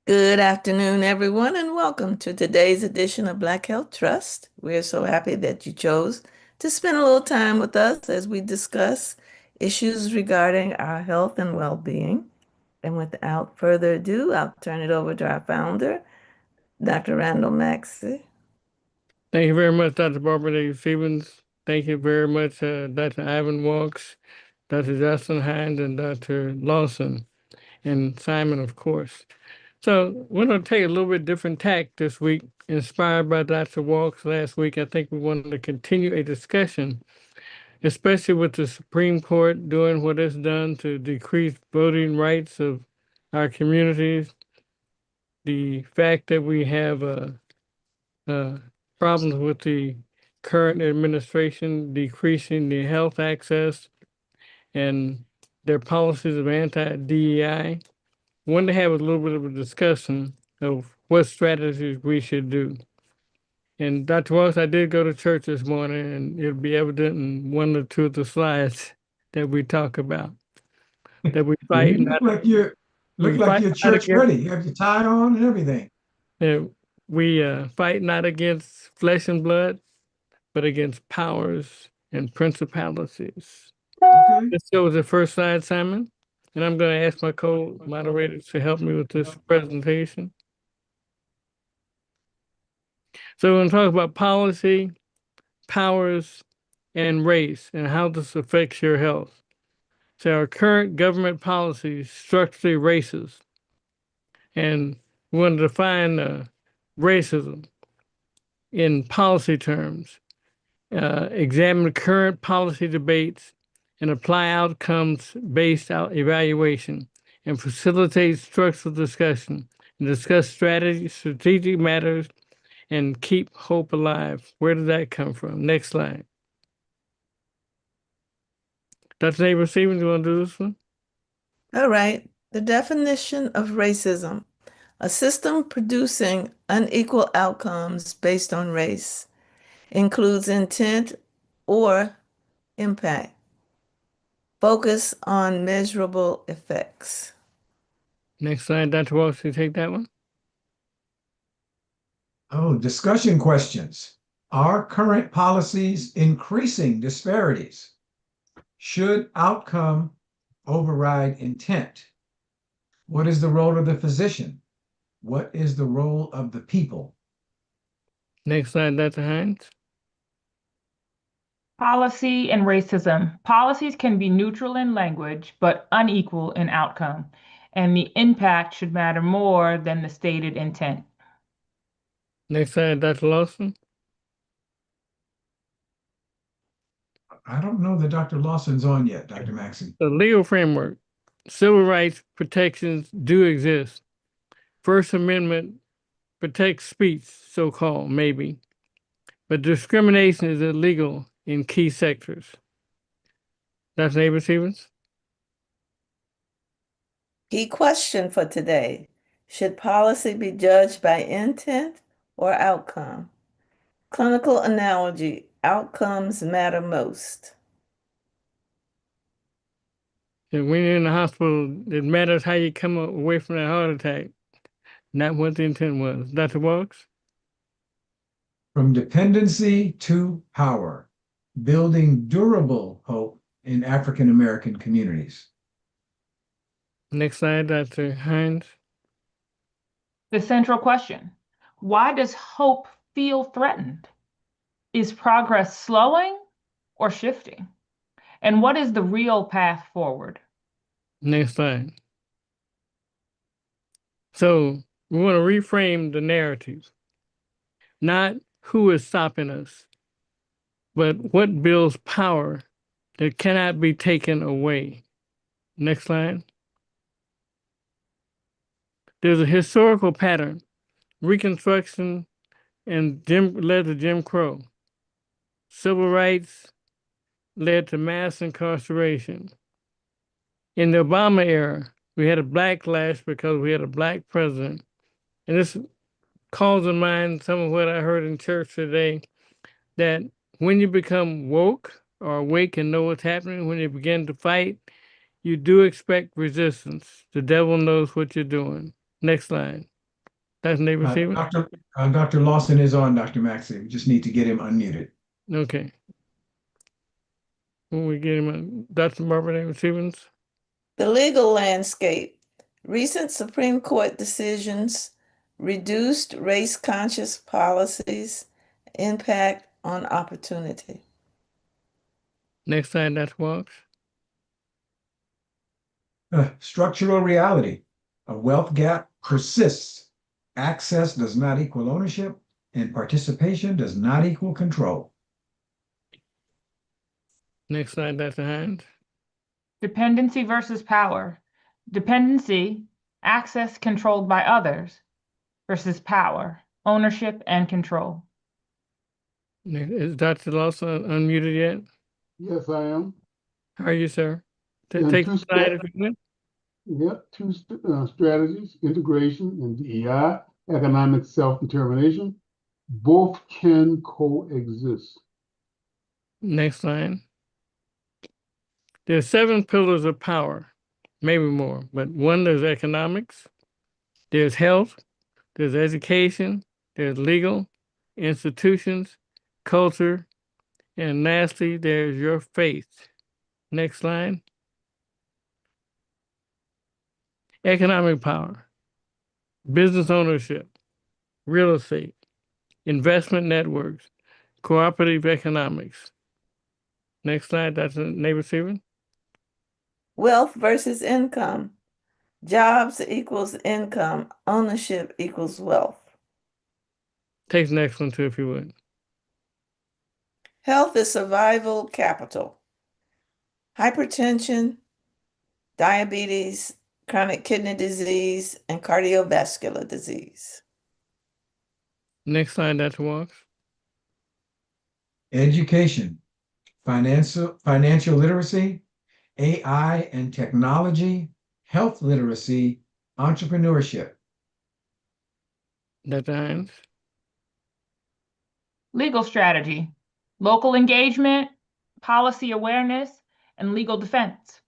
Good afternoon, everyone, and welcome to today's edition of Black Health Trust. We're so happy that you chose to spend a little time with us as we discuss issues regarding our health and well-being. And without further ado, I'll turn it over to our founder, Dr. Randall Maxey. Thank you very much, Dr. Barbara Davis Stevens. Thank you very much, Dr. Ivan Walks, Dr. Justin Hines, and Dr. Lawson, and Simon, of course. So we're going to take a little bit different tack this week, inspired by Dr. Walks last week. I think we wanted to continue a discussion, especially with the Supreme Court doing what it's done to decrease voting rights of our communities. The fact that we have uh, problems with the current administration decreasing the health access and their policies of anti-DEI. Wanted to have a little bit of a discussion of what strategies we should do. And Dr. Walsh, I did go to church this morning, and it'll be evident in one or two of the slides that we talk about that we Well, fight you not look we like fight you're not church against ready. You have your tie on and everything. we fight not against flesh and blood, but against powers and principalities. Okay. Let's go with the first slide, Simon. And I'm going to ask my co-moderators to help me with this presentation. So we're going to talk about policy, powers, and race, and how this affects your health. So our current government policies structurally racist, and we want to define racism in policy terms, examine current policy debates, and apply outcomes-based evaluation, and facilitate structural discussion, and discuss strategic matters, and keep hope alive. Where did that come from? Next slide. Dr. Neighbor Stevens, you want to do this one? All right, the definition of racism: a system producing unequal outcomes based on race, includes intent or impact. Focus on measurable effects. Next slide, Dr. Walsh, you take that one? Oh, discussion questions. Are current policies increasing disparities? Should outcome override intent? What is the role of the physician? What is the role of the people? Next slide, Dr. Hines. Policy and racism. Policies can be neutral in language, but unequal in outcome, and the impact should matter more than the stated intent. Next slide, Dr. Lawson. I don't know that Dr. Lawson's on yet, Dr. Maxey. The legal framework. Civil rights protections do exist. First Amendment protects speech, so-called, maybe. But discrimination is illegal in key sectors. Dr. Neighbor Stevens? Key question for today: should policy be judged by intent or outcome? Clinical analogy: outcomes matter most. And when you're in the hospital, it matters how you come away from that heart attack, not what the intent was. Dr. Walks? From dependency to power, building durable hope in African American communities. Next slide, Dr. Hines. The central question: why does hope feel threatened? Is progress slowing or shifting? And what is the real path forward? Next slide. So we want to reframe the narrative, not who is stopping us, but what builds power that cannot be taken away. Next slide. There's a historical pattern. Reconstruction and led to Jim Crow. Civil rights led to mass incarceration. In the Obama era, we had a backlash because we had a black president. And this calls to mind some of what I heard in church today, that when you become woke or awake and know what's happening, when you begin to fight, you do expect resistance. The devil knows what you're doing. Next slide. That's neighbor Stevens? Dr. Lawson is on, Dr. Maxey. We just need to get him unmuted. Okay. When we get him, Dr. Barbara David Stevens? The legal landscape. Recent Supreme Court decisions, reduced race-conscious policies, impact on opportunity. Next slide, Dr. Walks. Structural reality. A wealth gap persists. Access does not equal ownership, and participation does not equal control. Next slide, Dr. Hines. Dependency versus power. Dependency, access controlled by others, versus power, ownership and control. Is Dr. Lawson unmuted yet? Yes, I am. How are you, sir? And Take two the slide if you would. Yep, two strategies, integration and DEI, economic self-determination. Both can coexist. Next slide. There's 7 pillars of power, maybe more, but one, there's economics, there's health, there's education, there's legal, institutions, culture, and lastly, there's your faith. Next slide. Economic power, business ownership, real estate, investment networks, cooperative economics. Next slide, that's neighbor Stephen. Wealth versus income. Jobs equals income. Ownership equals wealth. Take the next one too, if you would. Health is survival capital. Hypertension, diabetes, chronic kidney disease, and cardiovascular disease. Next slide, Dr. Walks. Education, financial literacy, AI and technology, health literacy, entrepreneurship. Dr. Hines. Legal strategy, local engagement, policy awareness, and legal defense.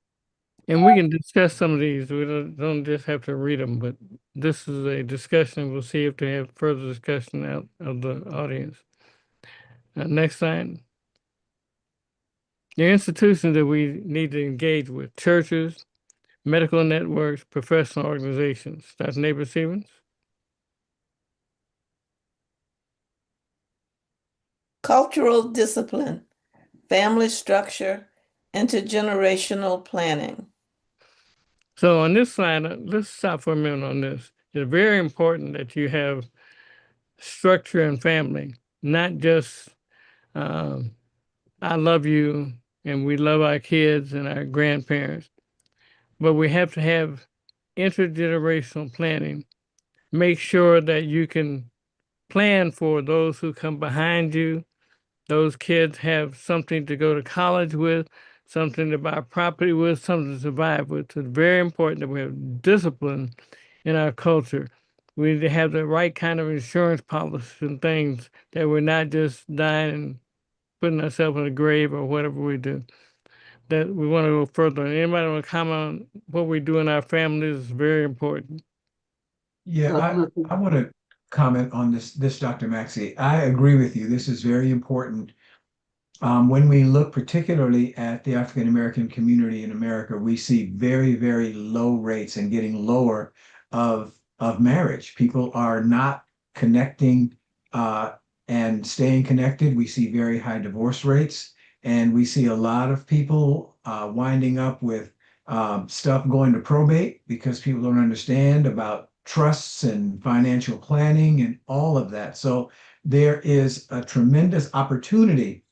And we can discuss some of these. We don't just have to read them, but this is a discussion. We'll see if they have further discussion out of the audience. Next slide. The institutions that we need to engage with: churches, medical networks, professional organizations. That's neighbor Stevens. Cultural discipline, family structure, intergenerational planning. So on this slide, let's stop for a minute on this. It's very important that you have structure and family, not just I love you and we love our kids and our grandparents, but we have to have intergenerational planning. Make sure that you can plan for those who come behind you. Those kids have something to go to college with, something to buy property with, something to survive with. It's very important that we have discipline in our culture. We need to have the right kind of insurance policies and things, that we're not just dying and putting ourselves in a grave or whatever we do. That we want to go further. Anybody want to comment on what we do in our families is very important. Yeah, I want to comment on this, Dr. Maxey. I agree with you. This is very important. When we look particularly at the African American community in America, we see very, very low rates and getting lower of marriage. People are not connecting and staying connected. We see very high divorce rates, and we see a lot of people winding up with stuff going to probate because people don't understand about trusts and financial planning and all of that. So there is a tremendous opportunity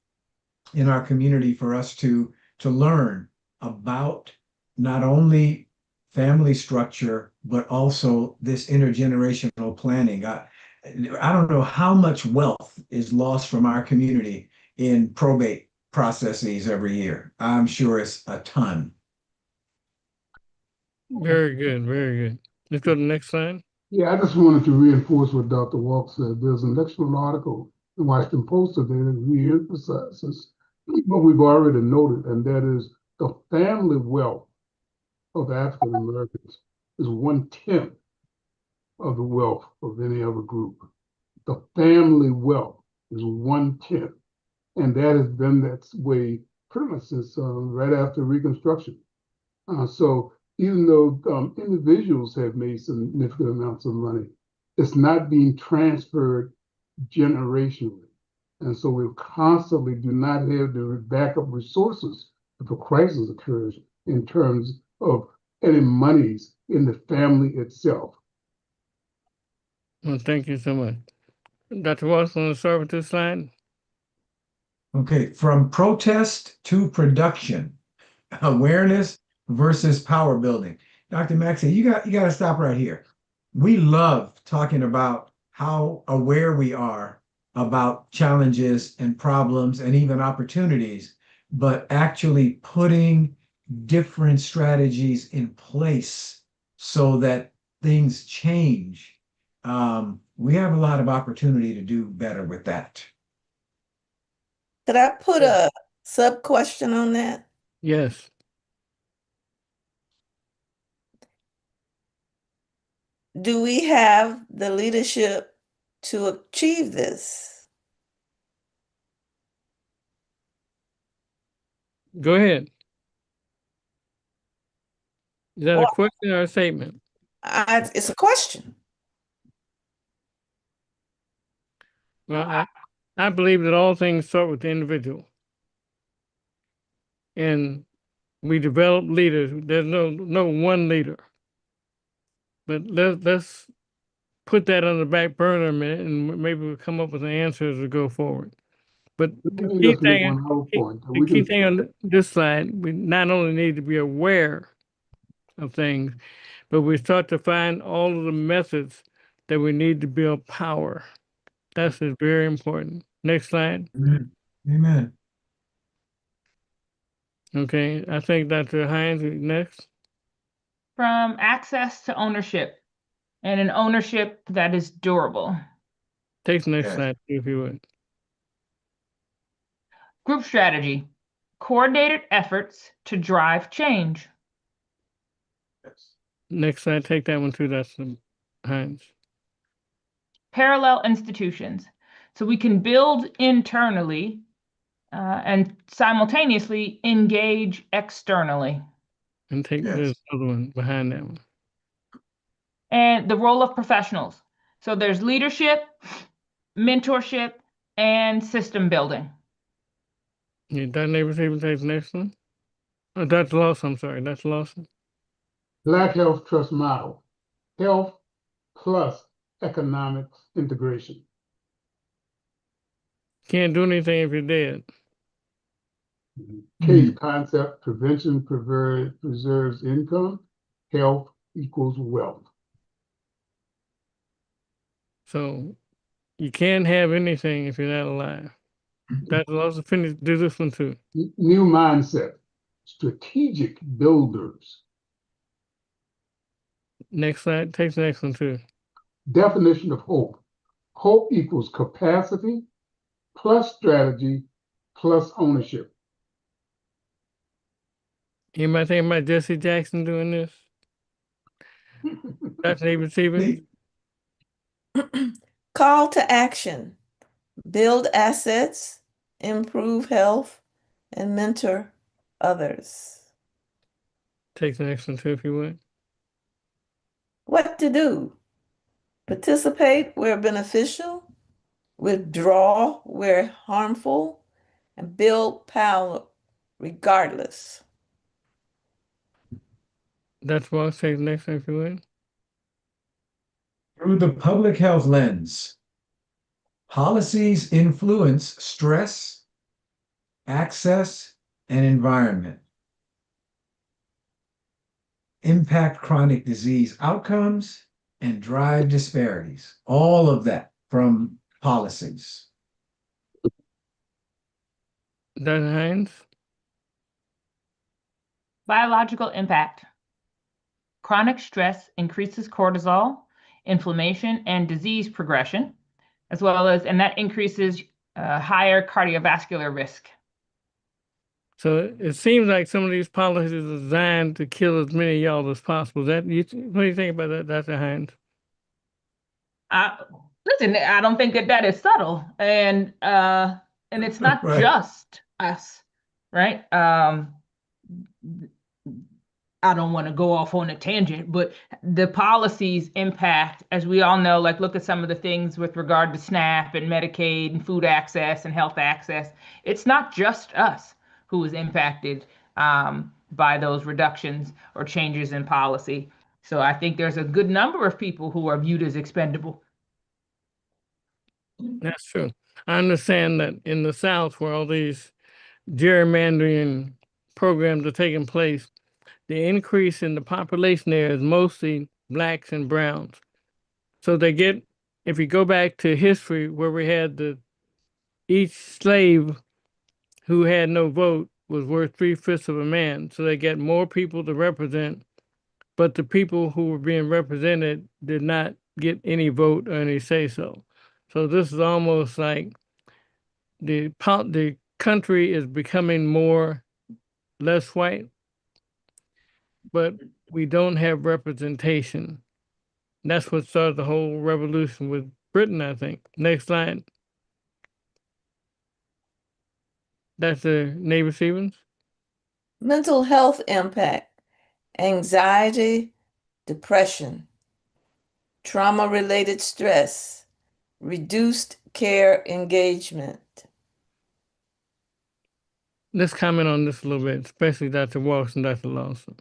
in our community for us to learn about not only family structure, but also this intergenerational planning. I don't know how much wealth is lost from our community in probate processes every year. I'm sure it's a ton. Very good, very good. Let's go to the next slide. Yeah, I just wanted to reinforce what Dr. Walk said. There's an excellent article in Washington Post today that reemphasizes what we've already noted, and that is the family wealth of African Americans is 1/10 of the wealth of any other group. The family wealth is 1/10, and that has been that way pretty much since right after Reconstruction. So even though individuals have made significant amounts of money, it's not being transferred generationally. And so we constantly do not have the backup resources if a crisis occurs in terms of any monies in the family itself. Well, thank you so much. Dr. Watson, let's start with this slide. Okay, from protest to production, awareness versus power building. Dr. Maxey, you got to stop right here. We love talking about how aware we are about challenges and problems and even opportunities, but actually putting different strategies in place so that things change. We have a lot of opportunity to do better with that. Could I put a sub question on that? Yes. Do we have the leadership to achieve this? Go ahead. Is that a Well, question or a statement? It's a question. Well, I believe that all things start with the individual. And we develop leaders. There's no one leader. But let's put that on the back burner a minute, and maybe we'll come up with an answer as we go forward. But Let me just make one other point. the key thing on this slide, we not only need to be aware of things, but we start to find all of the methods that we need to build power. That's very important. Next slide. Amen. Okay, I think Dr. Hines is next. From access to ownership, and an ownership that is durable. Take the next Yes. slide, if you would. Group strategy, coordinated efforts to drive change. Yes. Next slide, take that one too, Dr. Hines. Parallel institutions. So we can build internally and simultaneously engage externally. And take Yes. this other one behind that one. And the role of professionals. So there's leadership, mentorship, and system building. Yeah, Dr. Neighbors even take the next one. Oh, Dr. Lawson, I'm sorry, Dr. Lawson. Black Health Trust model, health plus economic integration. Can't do anything if you're dead. Case concept, prevention preserves income, health equals wealth. So you can't have anything if you're not alive. Dr. Lawson, do this one too. New mindset, strategic builders. Next slide, take the next one too. Definition of hope. Hope equals capacity plus strategy plus ownership. Anybody think about Jesse Jackson doing this? Dr. Neighbors Stevens? Call to action. Build assets, improve health, and mentor others. Take the next one too, if you would. What to do? Participate where beneficial, withdraw where harmful, and build power regardless. Dr. Walsh, take the next one, if you would. Through the public health lens, policies influence stress, access, and environment. Impact chronic disease outcomes and drive disparities. All of that from policies. Dr. Hines? Biological impact. Chronic stress increases cortisol, inflammation, and disease progression, as well as, and that increases higher cardiovascular risk. So it seems like some of these policies are designed to kill as many of y'all as possible. What do you think about that, Dr. Hines? Listen, I don't think that that is subtle, and it's not Right. just us, right? I don't want to go off on a tangent, but the policies impact, as we all know, like look at some of the things with regard to SNAP and Medicaid and food access and health access. It's not just us who is impacted by those reductions or changes in policy. So I think there's a good number of people who are viewed as expendable. That's true. I understand that in the South, where all these gerrymandering programs are taking place, the increase in the population there is mostly blacks and browns. So they get, if you go back to history where we had each slave who had no vote was worth 3/5 of a man. So they get more people to represent, but the people who were being represented did not get any vote or any say so. So this is almost like the country is becoming less white, but we don't have representation. That's what started the whole revolution with Britain, I think. Next slide. That's the Neighbor Stevens. Mental health impact, anxiety, depression, trauma-related stress, reduced care engagement. Let's comment on this a little bit, especially Dr. Walks and Dr. Lawson.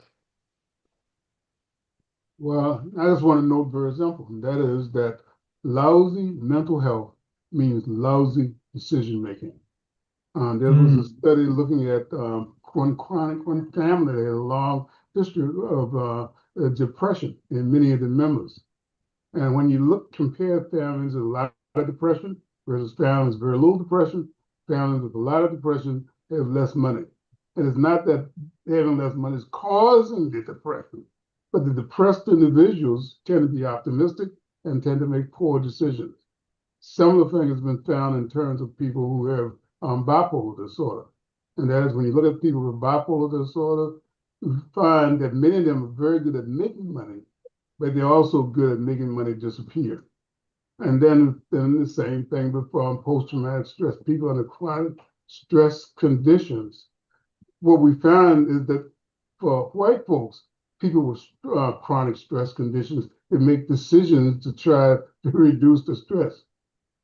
Well, I just want to note very simple, and that is that lousy mental health means lousy decision making. There was a study looking at one family that had a long history of depression in many of the members. And when you compare families with a lot of depression versus families with very little depression, families with a lot of depression have less money. And it's not that having less money is causing the depression, but the depressed individuals tend to be optimistic and tend to make poor decisions. Similar thing has been found in terms of people who have bipolar disorder. And that is when you look at people with bipolar disorder, you find that many of them are very good at making money, but they're also good at making money disappear. And then the same thing with post-traumatic stress. People under chronic stress conditions. What we found is that for white folks, people with chronic stress conditions, they make decisions to try to reduce the stress.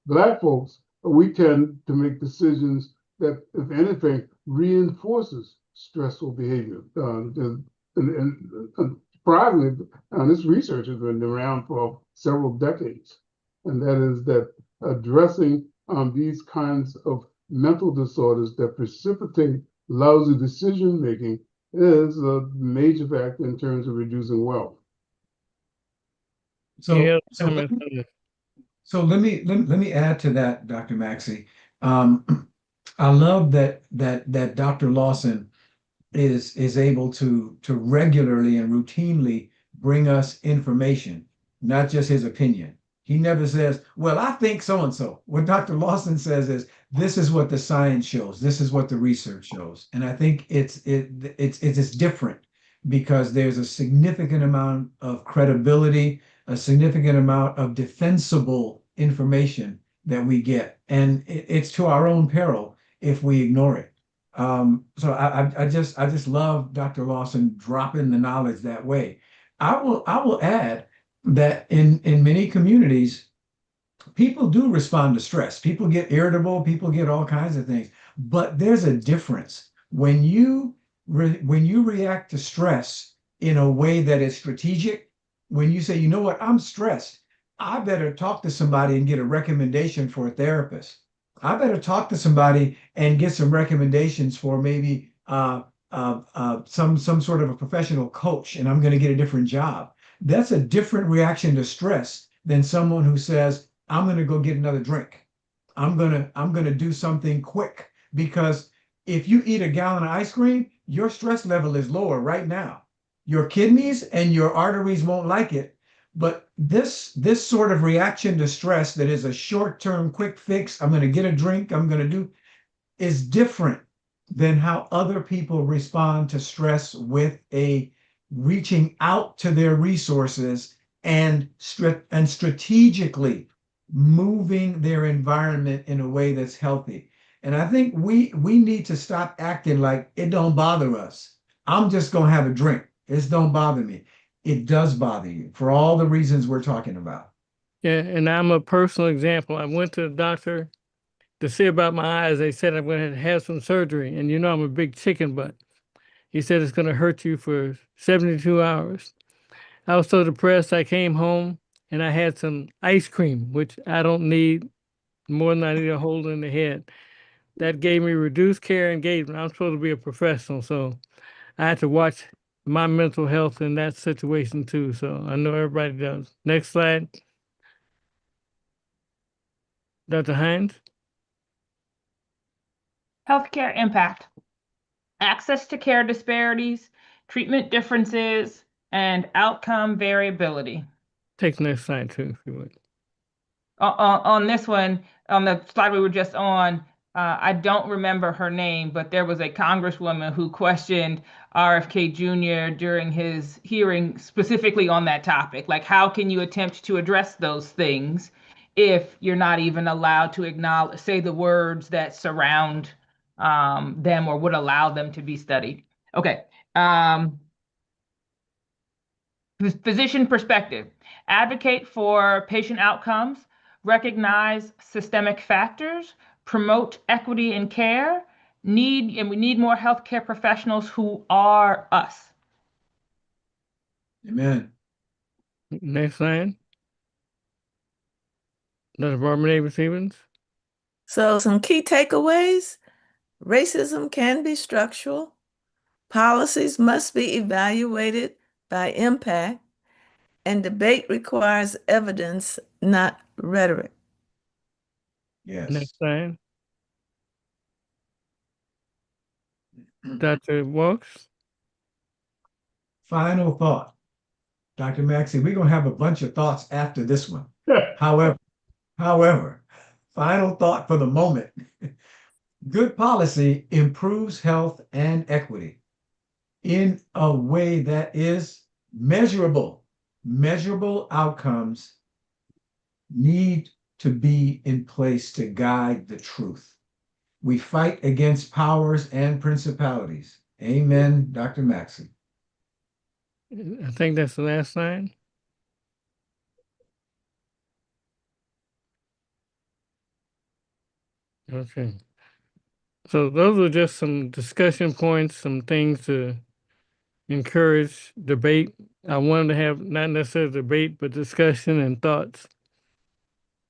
Black folks, we tend to make decisions that, if anything, reinforces stressful behavior. And surprisingly, this research has been around for several decades, and that is that addressing these kinds of mental disorders that precipitate lousy decision making is a major factor in terms of reducing wealth. So let me add to that, Dr. Maxey. I love that Dr. Lawson is able to regularly and routinely bring us information, not just his opinion. He never says, well, I think so and so. What Dr. Lawson says is, this is what the science shows. This is what the research shows. And I think it's different because there's a significant amount of credibility, a significant amount of defensible information that we get. And it's to our own peril if we ignore it. So I just love Dr. Lawson dropping the knowledge that way. I will add that in many communities, people do respond to stress. People get irritable, people get all kinds of things. But there's a difference. When you react to stress in a way that is strategic, when you say, you know what, I'm stressed, I better talk to somebody and get a recommendation for a therapist. I better talk to somebody and get some recommendations for maybe some sort of a professional coach, and I'm going to get a different job. That's a different reaction to stress than someone who says, I'm going to go get another drink. I'm going to do something quick, because if you eat a gallon of ice cream, your stress level is lower right now. Your kidneys and your arteries won't like it. But this sort of reaction to stress that is a short-term quick fix, I'm going to get a drink, is different than how other people respond to stress with a reaching out to their resources and strategically moving their environment in a way that's healthy. And I think we need to stop acting like it don't bother us. I'm just gonna have a drink. It don't bother me. It does bother you for all the reasons we're talking about. Yeah, and I'm a personal example. I went to the doctor to see about my eyes. They said I'm going to have some surgery, and you know I'm a big chicken butt. He said it's going to hurt you for 72 hours. I was so depressed. I came home and I had some ice cream, which I don't need more than I need a hole in the head. That gave me reduced care engagement. I'm supposed to be a professional, so I had to watch my mental health in that situation too. So I know everybody does. Next slide. Dr. Hines. Healthcare impact, access to care disparities, treatment differences, and outcome variability. Take the next slide too, if you would. On this one, on the slide we were just on, I don't remember her name, but there was a congresswoman who questioned RFK Jr. during his hearing specifically on that topic. Like, how can you attempt to address those things if you're not even allowed to acknowledge, say the words that surround them or would allow them to be studied? Okay. Physician perspective, advocate for patient outcomes, recognize systemic factors, promote equity in care, we need more healthcare professionals who are us. Amen. Next slide. Dr. Barbara Davis-Stevens. So some key takeaways: racism can be structural. Policies must be evaluated by impact, and debate requires evidence, not rhetoric. Yes. Next slide. Dr. Walks. Final thought. Dr. Maxey, we're gonna have a bunch of thoughts after this one. However, final thought for the moment. Good policy improves health and equity in a way that is measurable. Measurable outcomes need to be in place to guide the truth. We fight against powers and principalities. Amen, Dr. Maxey. I think that's the last slide. Okay. So those are just some discussion points, some things to encourage debate. I wanted to have not necessarily debate, but discussion and thoughts.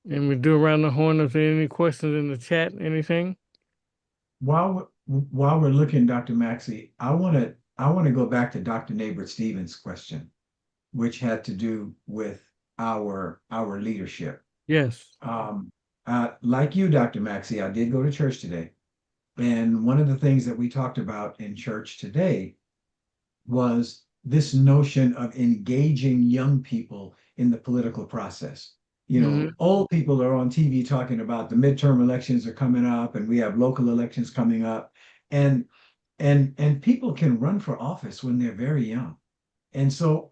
And we do around the horn. If there are any questions in the chat, anything? While we're looking, Dr. Maxey, I want to go back to Dr. Neighbor-Stevens' question, which had to do with our leadership. Yes. Like you, Dr. Maxey, I did go to church today. And one of the things that we talked about in church today was this notion of engaging young people in the political process. You know, old people are on TV talking about the midterm elections are coming up and we have local elections coming up. And people can run for office when they're very young. And so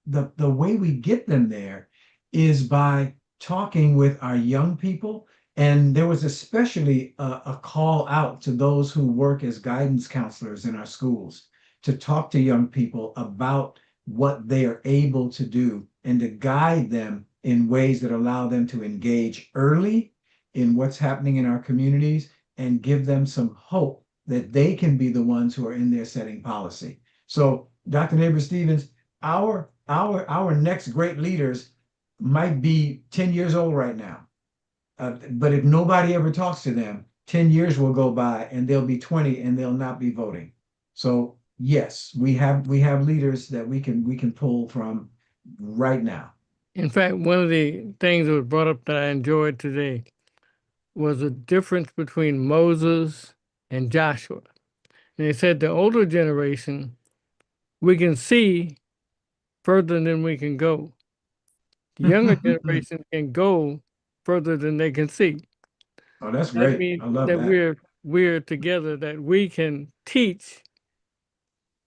the way we get them there is by talking with our young people. And there was especially a call out to those who work as guidance counselors in our schools to talk to young people about what they are able to do and to guide them in ways that allow them to engage early in what's happening in our communities and give them some hope that they can be the ones who are in there setting policy. So, Dr. Neighbor-Stevens, our next great leaders might be 10 years old right now. But if nobody ever talks to them, 10 years will go by and they'll be 20 and they'll not be voting. So yes, we have leaders that we can pull from right now. In fact, one of the things that was brought up that I enjoyed today was the difference between Moses and Joshua. And they said the older generation, we can see further than we can go. The younger generation can go further than they can see. Oh, that's That great. means I love that that. we're together, that we can teach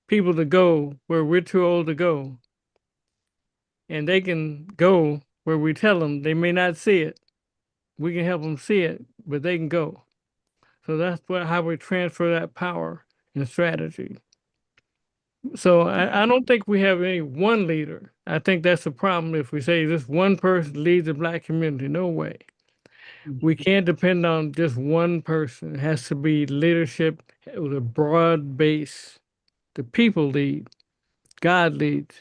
people to go where we're too old to go. and they can go where we tell them. They may not see it. We can help them see it, but they can go. So that's how we transfer that power and strategy. So I don't think we have any one leader. I think that's the problem if we say this one person leads the Black community. No way. We can't depend on just one person. It has to be leadership with a broad base. The people lead, God leads,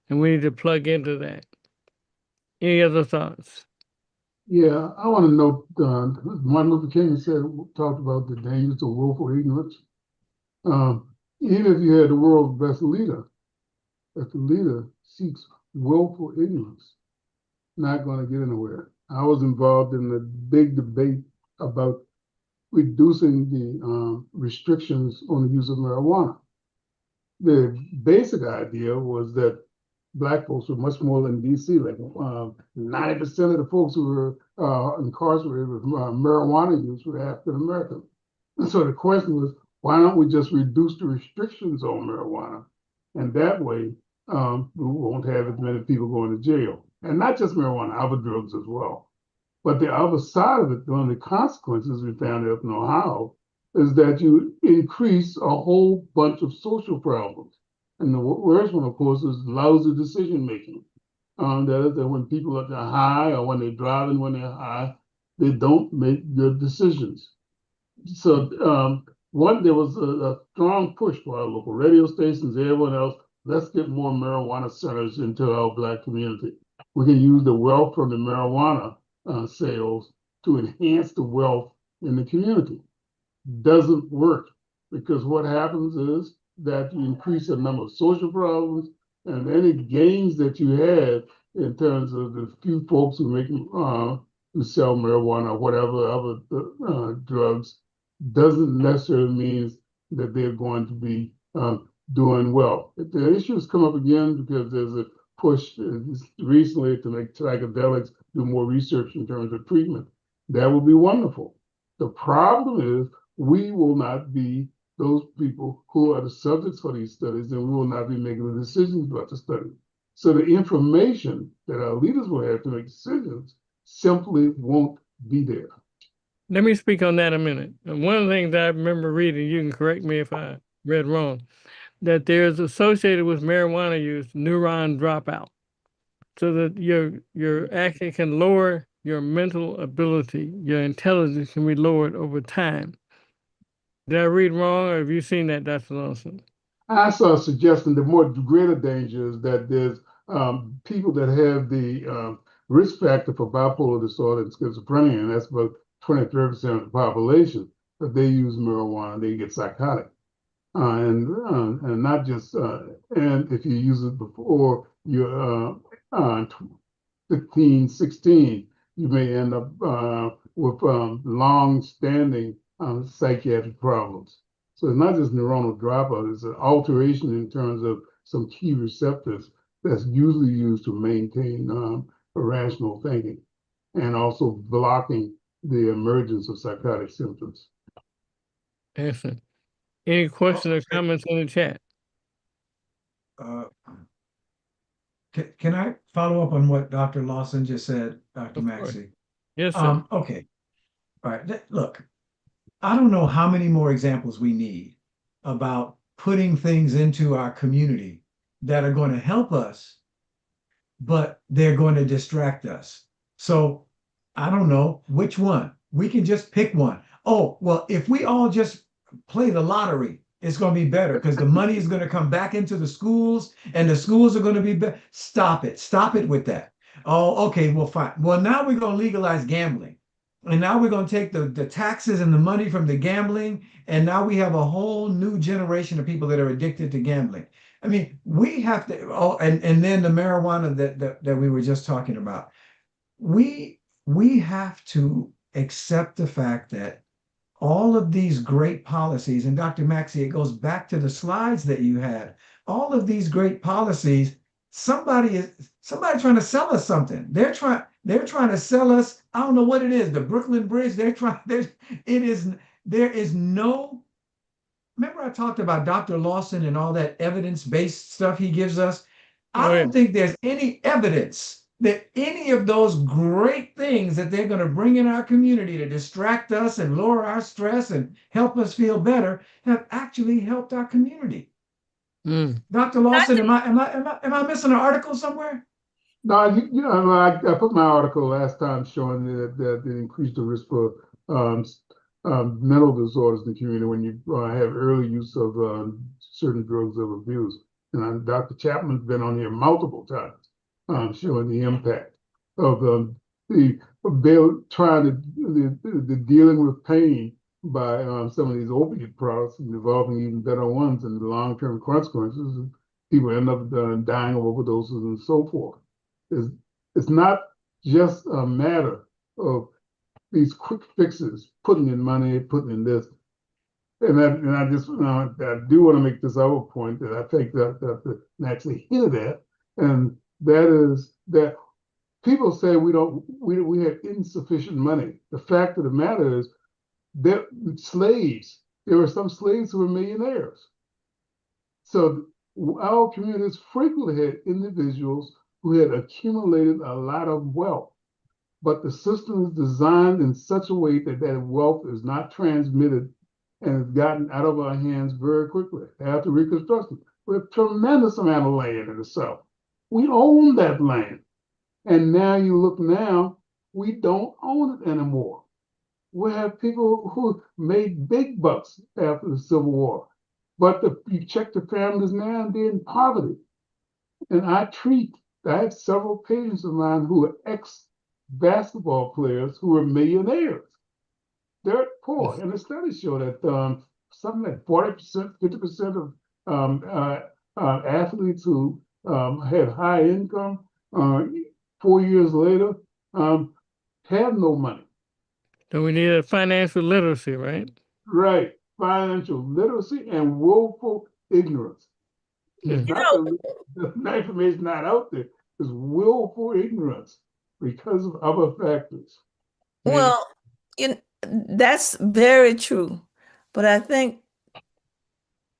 and we need to plug into that. Any other thoughts? Yeah, I want to note Martin Luther King talked about the dangers of willful ignorance. Even if you had the world's best leader, if the leader seeks willful ignorance, not going to get anywhere. I was involved in the big debate about reducing the restrictions on the use of marijuana. The basic idea was that Black folks were much more than DC. Like 90% of the folks who were incarcerated with marijuana use were African American. And so the question was, why don't we just reduce the restrictions on marijuana? And that way, we won't have as many people going to jail. And not just marijuana, other drugs as well. But the other side of it, one of the consequences we found out in Ohio, is that you increase a whole bunch of social problems. And the worst one, of course, is lousy decision making. That is that when people are high or when they're driving when they're high, they don't make good decisions. So there was a strong push by our local radio stations, everyone else, let's get more marijuana centers into our Black community. We can use the wealth from the marijuana sales to enhance the wealth in the community. Doesn't work, because what happens is that you increase the number of social problems, and any gains that you had in terms of the few folks who who sell marijuana or whatever other drugs doesn't necessarily mean that they're going to be doing well. The issues come up again because there's a push recently to make psychedelics do more research in terms of treatment. That would be wonderful. The problem is we will not be those people who are the subjects for these studies, and we will not be making the decisions about the study. So the information that our leaders will have to make decisions simply won't be there. Let me speak on that a minute. And one of the things that I remember reading, you can correct me if I read wrong, that there's associated with marijuana use neuron dropout, so that your action can lower your mental ability, your intelligence can be lowered over time. Did I read wrong, or have you seen that, Dr. Lawson? I saw a suggestion the more greater danger is that there's people that have the risk factor for bipolar disorder and schizophrenia, and that's about 23% of the population, that they use marijuana, they get psychotic. And not just, and if you use it before you're 15, 16, you may end up with long-standing psychiatric problems. So it's not just neuronal dropout, it's an alteration in terms of some key receptors that's usually used to maintain irrational thinking, and also blocking the emergence of psychotic symptoms. Excellent. Any questions or comments in the chat? Can I follow up on what Dr. Lawson just said, Dr. Of course. Maxey? Yes, sir. Okay. All right. Look, I don't know how many more examples we need about putting things into our community that are going to help us, but they're going to distract us. So I don't know which one. We can just pick one. Oh, well, if we all just play the lottery, it's going to be better because the money is going to come back into the schools and the schools are going to be better. Stop it. Stop it with that. Oh, okay, well, fine. Well, now we're going to legalize gambling. And now we're going to take the taxes and the money from the gambling. And now we have a whole new generation of people that are addicted to gambling. I mean, we have to, and then the marijuana that we were just talking about. We have to accept the fact that all of these great policies, and Dr. Maxey, it goes back to the slides that you had. All of these great policies, somebody trying to sell us something. They're trying to sell us, I don't know what it is, the Brooklyn Bridge. There is no, remember I talked about Dr. Lawson and all that evidence-based stuff he gives us? I Oh, yeah. don't think there's any evidence that any of those great things that they're going to bring in our community to distract us and lower our stress and help us feel better have actually helped our community. Mm. Dr. Lawson, am I missing an article somewhere? No, I put my article last time showing that it increased the risk for mental disorders in the community when you have early use of certain drugs of abuse. And Dr. Chapman's been on here multiple times showing the impact of the dealing with pain by some of these opiate products and developing even better ones and the long-term consequences. People end up dying of overdoses and so forth. It's not just a matter of these quick fixes, putting in money, putting in this. And I just I do want to make this other point that I think that actually hit at, and that is that people say we have insufficient money. The fact of the matter is that there were some slaves who were millionaires. So our communities frequently had individuals who had accumulated a lot of wealth, but the system is designed in such a way that that wealth is not transmitted and has gotten out of our hands very quickly after Reconstruction. We have a tremendous amount of land in the South. We own that land. And now you look now, we don't own it anymore. We have people who made big bucks after the Civil War. But you check the families now and they're in poverty. And I have several patients of mine who are ex-basketball players who are millionaires. They're poor. And the studies show that something like 40%, 50% of athletes who had high income 4 years later have no money. So we need a financial literacy, right? Right. Financial literacy and willful ignorance. It's Yeah. not the information not out there. It's willful ignorance because of other factors. Yeah. Well, that's very true. But I think,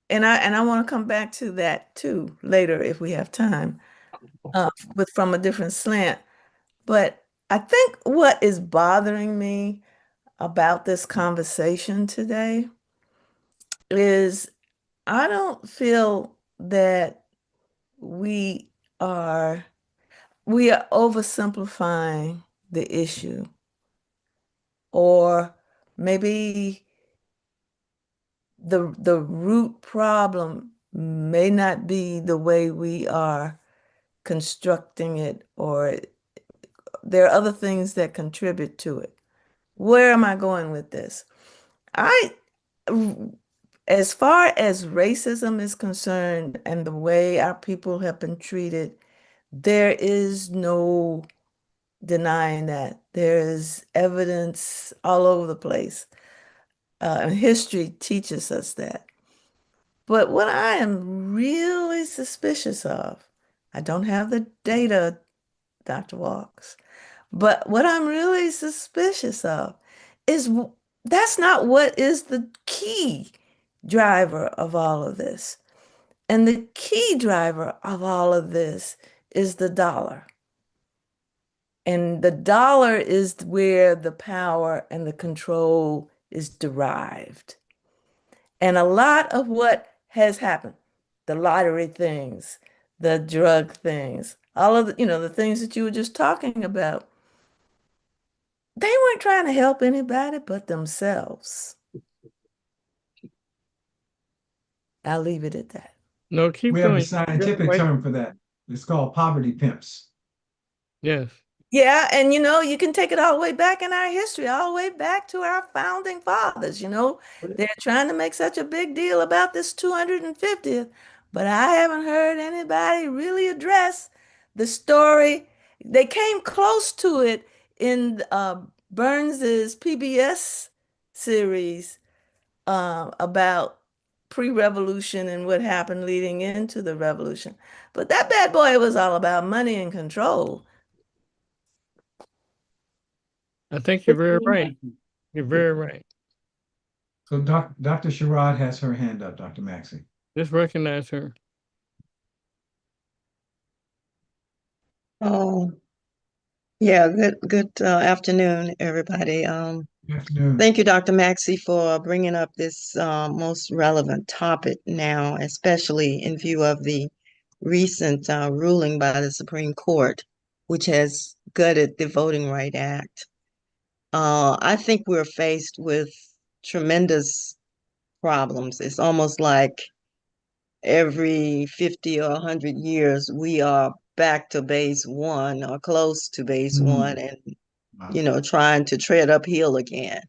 and I want to come back to that too later if we have time, with from a different slant. But I think what is bothering me about this conversation today is I don't feel that we are we are oversimplifying the issue, or maybe the root problem may not be the way we are constructing it, or there are other things that contribute to it. Where am I going with this? I, as far as racism is concerned and the way our people have been treated, there is no denying that. There is evidence all over the place. And history teaches us that. But what I am really suspicious of, I don't have the data, Dr. Walks, but what I'm really suspicious of is that's not what is the key driver of all of this. And the key driver of all of this is the dollar. And the dollar is where the power and the control is derived. And a lot of what has happened, the lottery things, the drug things, all of the things that you were just talking about, they weren't trying to help anybody but themselves. I'll leave it at that. No, keep We have a going. scientific Right. term for that. It's called poverty pimps. Yes. Yeah, and you can take it all the way back in our history, all the way back to our founding fathers. They're trying to make such a big deal about this 250th, but I haven't heard anybody really address the story. They came close to it in Burns's PBS series about pre-revolution and what happened leading into the revolution. But that bad boy was all about money and control. I think you're very right. You're very right. So Dr. Sherrod has her hand up, Dr. Maxey. Just recognize her. Oh, yeah, good afternoon, everybody. Good afternoon. Thank you, Dr. Maxey, for bringing up this most relevant topic now, especially in view of the recent ruling by the Supreme Court, which has gutted the Voting Rights Act. I think we're faced with tremendous problems. It's almost like every 50 or 100 years, we are back to base one or close to base one and, Wow. trying to tread uphill again.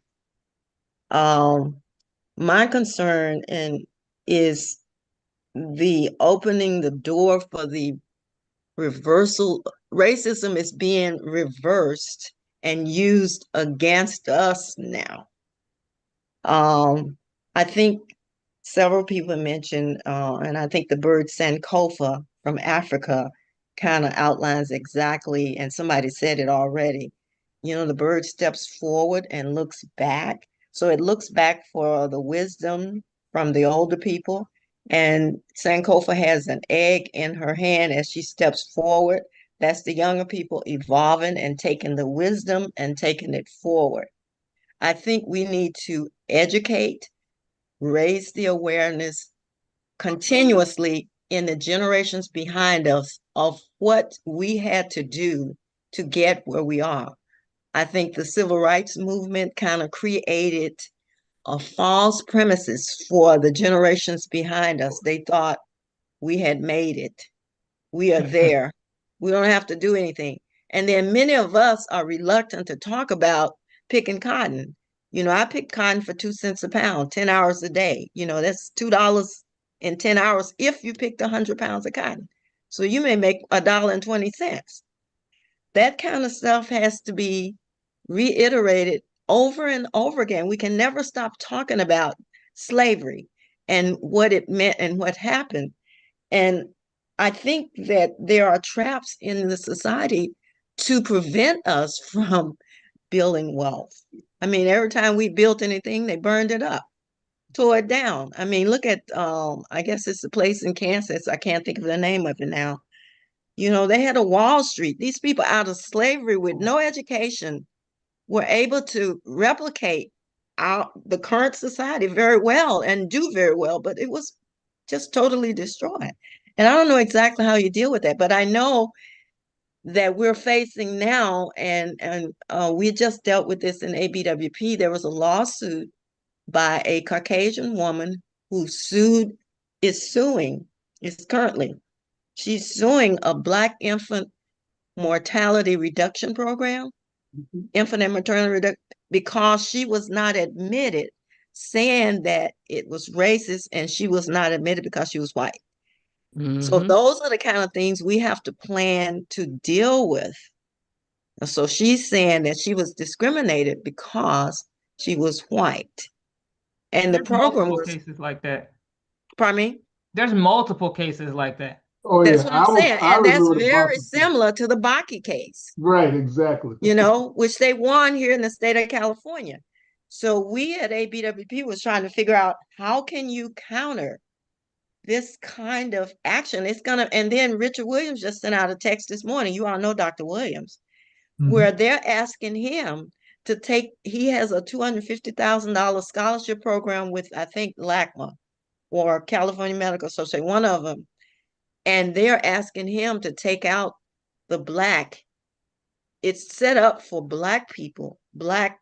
My concern is the opening the door for the reversal. Racism is being reversed and used against us now. I think several people mentioned, and I think the bird Sankofa from Africa kind of outlines exactly, and somebody said it already. The bird steps forward and looks back. So it looks back for the wisdom from the older people. And Sankofa has an egg in her hand as she steps forward. That's the younger people evolving and taking the wisdom and taking it forward. I think we need to educate, raise the awareness continuously in the generations behind us of what we had to do to get where we are. I think the civil rights movement kind of created a false premises for the generations behind us. They thought we had made it. We are there. We don't have to do anything. And then many of us are reluctant to talk about picking cotton. I pick cotton for 2 cents a pound, 10 hours a day. That's $2 in 10 hours if you picked 100 pounds of cotton. So you may make $1.20. That kind of stuff has to be reiterated over and over again. We can never stop talking about slavery and what it meant and what happened. And I think that there are traps in the society to prevent us from building wealth. I mean, every time we built anything, they burned it up, tore it down. I mean, look at, I guess it's a place in Kansas. I can't think of the name of it now. They had a Wall Street. These people out of slavery with no education were able to replicate the current society very well and do very well, but it was just totally destroyed. And I don't know exactly how you deal with that, but I know that we're facing now, and we just dealt with this in ABWP. There was a lawsuit by a Caucasian woman who is currently, she's suing a Black infant mortality reduction program, infant and maternal reduction, because she was not admitted, saying that it was racist, and she was not admitted because she was white. So those are the kind of things we have to plan to deal with. And so she's saying that she was discriminated because she was white. And the program was cases like that. Pardon me? There's multiple cases like that. Oh, That's yeah. what I'm saying. I And that's remember the very Boston case. similar to the Bakke case, Right, exactly. which they won here in the state of California. So we at ABWP was trying to figure out, how can you counter this kind of action? And then Richard Williams just sent out a text this morning. You all know Dr. Williams, where they're asking him to he has a $250,000 scholarship program with, I think, LACMA or California Medical Association, one of them. And they're asking him to take out the Black. It's set up for Black people, Black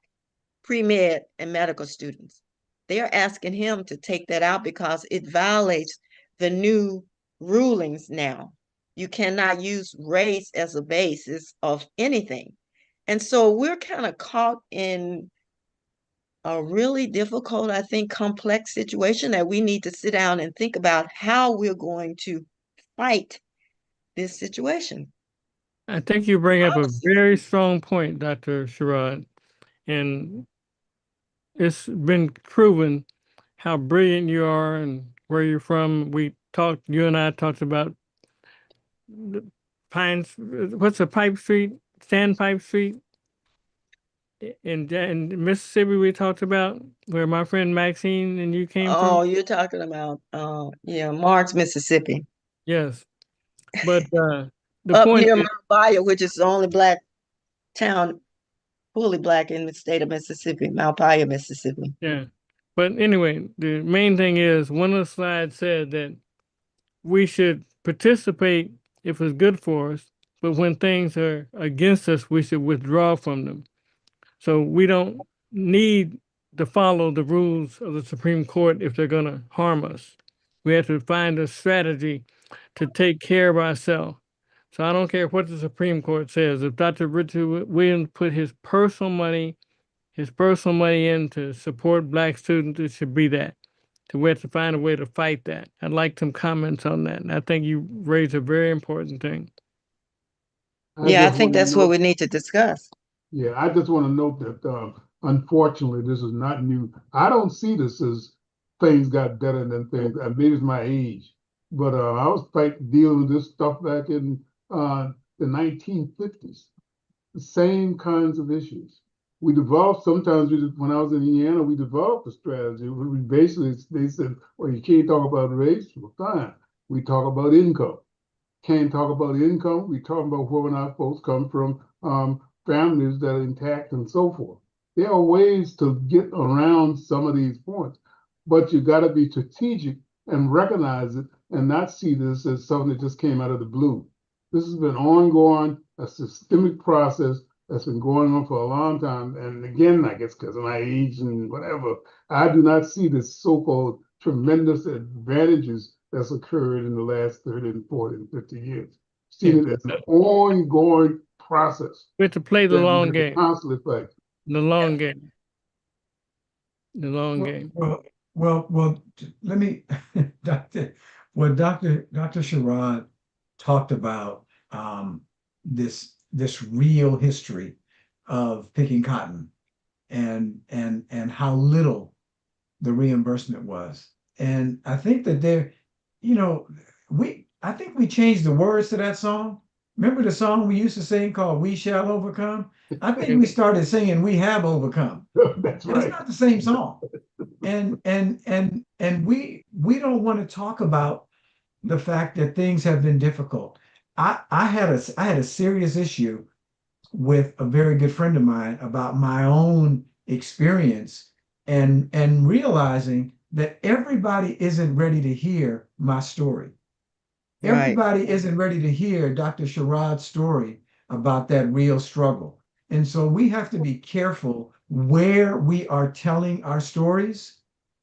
pre-med and medical students. They're asking him to take that out because it violates the new rulings now. You cannot use race as a basis of anything. And so we're kind of caught in a really difficult, I think, complex situation that we need to sit down and think about how we're going to fight this situation. I think you bring up a very strong point, Dr. Sherrod, and it's been proven how brilliant you are and where you're from. You and I talked about the what's a Pipe Street, Sandpipe Street in Mississippi. We talked about where my friend Maxine and you came from. Oh, you're talking about, Marks, Mississippi. Yes, but the Up point near is, Mount Bayou, which is the only black town, fully black in the state of Mississippi, Mount Bayou, Mississippi. yeah. But anyway, the main thing is one of the slides said that we should participate if it's good for us, but when things are against us, we should withdraw from them. So we don't need to follow the rules of the Supreme Court if they're going to harm us. We have to find a strategy to take care of ourselves. So I don't care what the Supreme Court says. If Dr. Richard Williams put his personal money in to support Black students, it should be that. So we have to find a way to fight that. I'd like some comments on that. And I think you raised a very important thing. Yeah, I just think want to that's what note, we need to discuss. yeah, I just want to note that unfortunately, this is not new. I don't see this as things got better than things. Maybe it's my age, but I was dealing with this stuff back in the 1950s. The same kinds of issues. We developed, sometimes when I was in Indiana, we developed a strategy. We basically, they said, well, you can't talk about race. Well, fine. We talk about income. Can't talk about income. We talk about where or not folks come from, families that are intact and so forth. There are ways to get around some of these points, but you got to be strategic and recognize it and not see this as something that just came out of the blue. This has been ongoing, a systemic process that's been going on for a long time. And again, I guess because of my age and whatever, I do not see this so-called tremendous advantages that's occurred in the last 30 and 40 and 50 years. Seen it as an ongoing process We have to play the that we long have to game. constantly fight. The long game. The long Well, game. let me, Dr. Sherrod talked about this real history of picking cotton and how little the reimbursement was. And I think that I think we changed the words to that song. Remember the song we used to sing called We Shall Overcome? I think we started singing We Have Overcome. That's And it's right. not the same song. And we don't want to talk about the fact that things have been difficult. I had a serious issue with a very good friend of mine about my own experience and realizing that everybody isn't ready to hear my story. Right. Everybody isn't ready to hear Dr. Sherrod's story about that real struggle. And so we have to be careful where we are telling our stories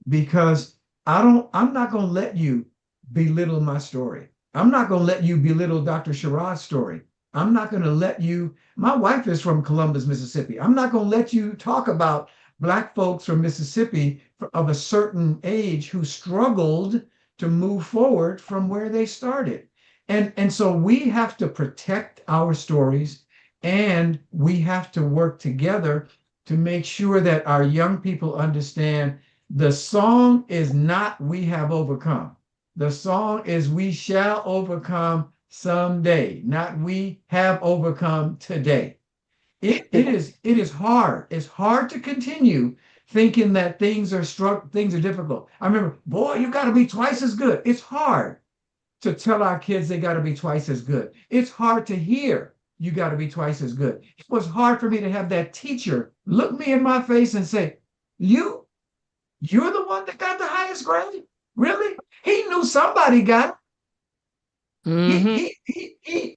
because I'm not going to let you belittle my story. I'm not going to let you belittle Dr. Sherrod's story. I'm not going to let you, my wife is from Columbus, Mississippi. I'm not going to let you talk about Black folks from Mississippi of a certain age who struggled to move forward from where they started. And so we have to protect our stories and we have to work together to make sure that our young people understand the song is not We Have Overcome. The song is We Shall Overcome someday, not We Have Overcome today. It is hard. It's hard to continue thinking that things are difficult. I remember, boy, you got to be twice as good. It's hard to tell our kids they got to be twice as good. It's hard to hear you got to be twice as good. It was hard for me to have that teacher look me in my face and say, you're the one that got the highest grade? Really? He knew somebody got it.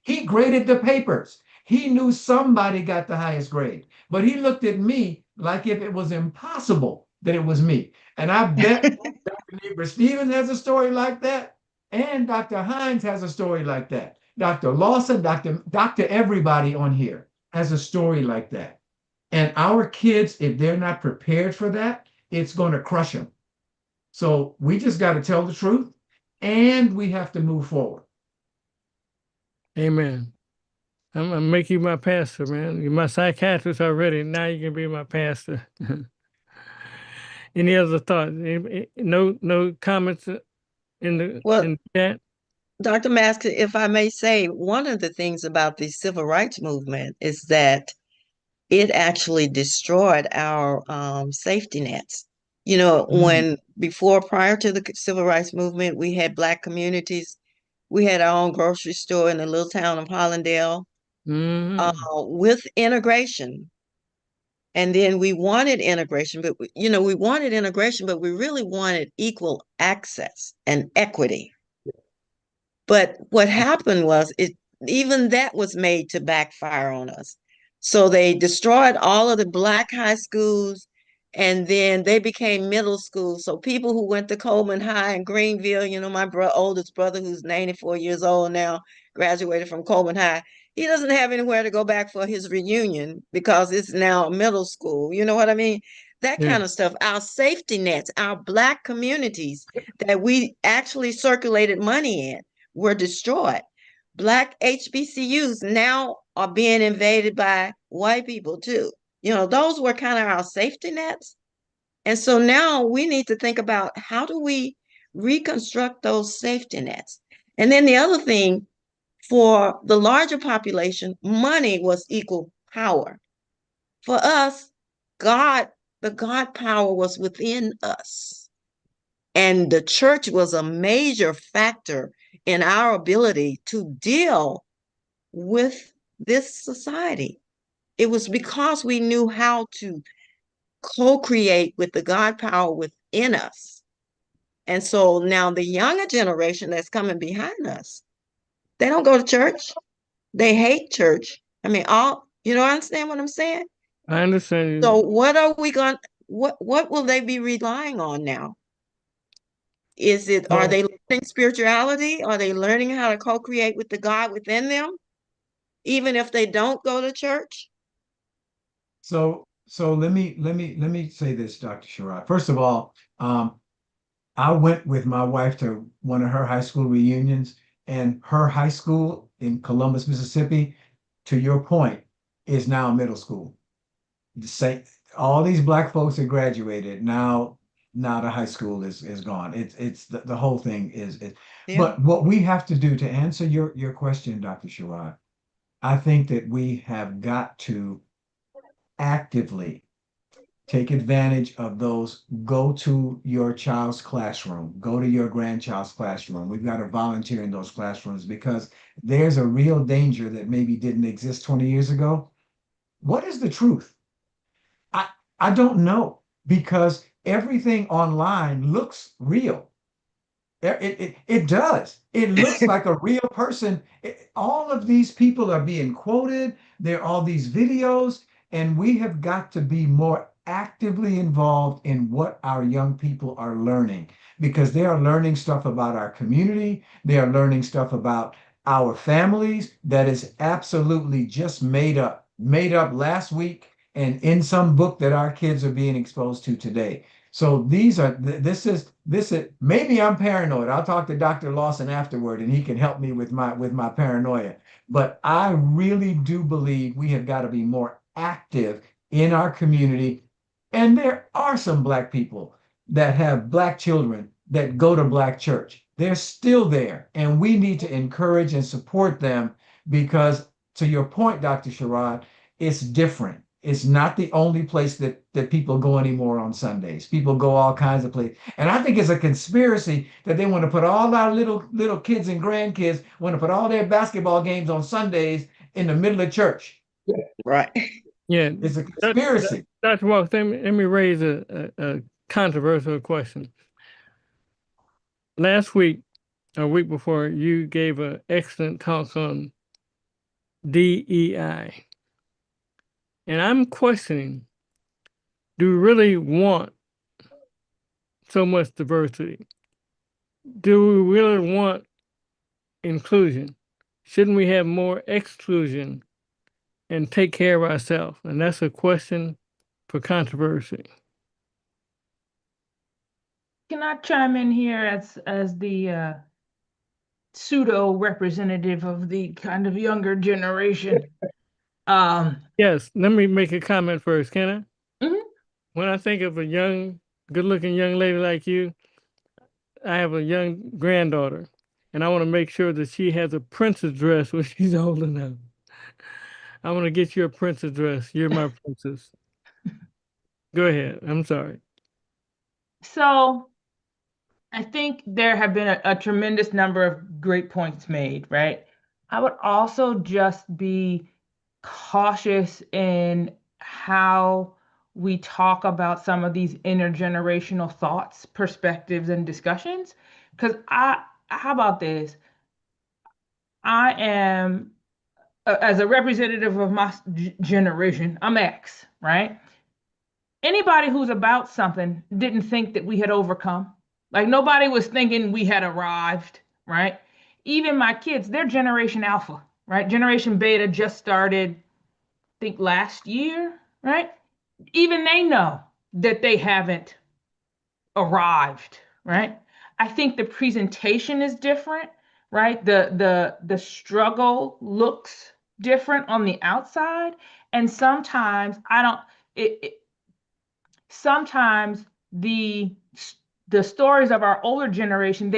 He graded the papers. He knew somebody got the highest grade, but he looked at me like if it was impossible that it was me. And I bet Dr. Niebuhr Stevens has a story like that, and Dr. Hines has a story like that. Dr. Lawson, Dr. Everybody on here has a story like that. And our kids, if they're not prepared for that, it's going to crush them. So we just got to tell the truth, and we have to move forward. Amen. I'm gonna make you my pastor, man. You're my psychiatrist already. Now you can be my pastor. Any other thoughts? No comments in the chat? Dr. Masker, if I may say, one of the things about the civil rights movement is that it actually destroyed our safety nets. Prior to the civil rights movement, we had Black communities We had our own grocery store in the little town of Hollandale, Hmm. with integration. And then we wanted integration, but we wanted integration, but we really wanted equal access and equity. But what happened was even that was made to backfire on us. So they destroyed all of the Black high schools, and then they became middle schools. So people who went to Coleman High in Greenville, my oldest brother, who's 94 years old now, graduated from Coleman High. He doesn't have anywhere to go back for his reunion because it's now a middle school. You know what I mean? That Yeah. kind of stuff. Our safety nets, our Black communities that we actually circulated money in were destroyed. Black HBCUs now are being invaded by white people too. Those were kind of our safety nets. And so now we need to think about how do we reconstruct those safety nets? And then the other thing, for the larger population, money was equal power. For us, the God power was within us. And the church was a major factor in our ability to deal with this society. It was because we knew how to co-create with the God power within us. And so now the younger generation that's coming behind us, they don't go to church. They hate church. I mean, understand what I'm saying? I understand. So what are we going, what will they be relying on now? Are they learning spirituality? Are they learning how to co-create with the God within them, even if they don't go to church? So let me say this, Dr. Sherrod. First of all, I went with my wife to one of her high school reunions, and her high school in Columbus, Mississippi, to your point, is now middle school. All these Black folks that graduated now the high school is gone. It's the whole thing is it. Yeah. But what we have to do to answer your question, Dr. Sherrod, I think that we have got to actively take advantage of those. Go to your child's classroom, go to your grandchild's classroom. We've got to volunteer in those classrooms because there's a real danger that maybe didn't exist 20 years ago. What is the truth? I don't know, because everything online looks real. It does. It looks like a real person. All of these people are being quoted. There are all these videos, and we have got to be more actively involved in what our young people are learning, because they are learning stuff about our community. They are learning stuff about our families that is absolutely just made up last week and in some book that our kids are being exposed to today. So this is maybe I'm paranoid. I'll talk to Dr. Lawson afterward and he can help me with my paranoia. But I really do believe we have got to be more active in our community. And there are some Black people that have Black children that go to Black church. They're still there, and we need to encourage and support them because, to your point, Dr. Sherrod, it's different. It's not the only place that people go anymore on Sundays. People go all kinds of places. And I think it's a conspiracy that they want to put all our little kids and grandkids, want to put all their basketball games on Sundays in the middle of church. Right. Yeah. It's a conspiracy. Dr. Walks, let me raise a controversial question. Last week, a week before, you gave an excellent talk on DEI. And I'm questioning, do we really want so much diversity? Do we really want inclusion? Shouldn't we have more exclusion and take care of ourselves? And that's a question for controversy. Can I chime in here as the pseudo representative of the kind of younger generation? Yes, let me make a comment first, can I? Mhm. When I think of a young, good-looking young lady like you, I have a young granddaughter, and I want to make sure that she has a princess dress when she's old enough. I want to get you a princess dress. You're my princess. Go ahead. I'm sorry. So I think there have been a tremendous number of great points made, right? I would also just be cautious in how we talk about some of these intergenerational thoughts, perspectives, and discussions. Because how about this? I am, as a representative of my generation, I'm X, right? Anybody who's about something didn't think that we had overcome. Like nobody was thinking we had arrived, right? Even my kids, they're Generation Alpha, right? Generation Beta just started, I think last year, right? Even they know that they haven't arrived, right? I think the presentation is different, right? The struggle looks different on the outside, and sometimes I don't. It sometimes the stories of our older generation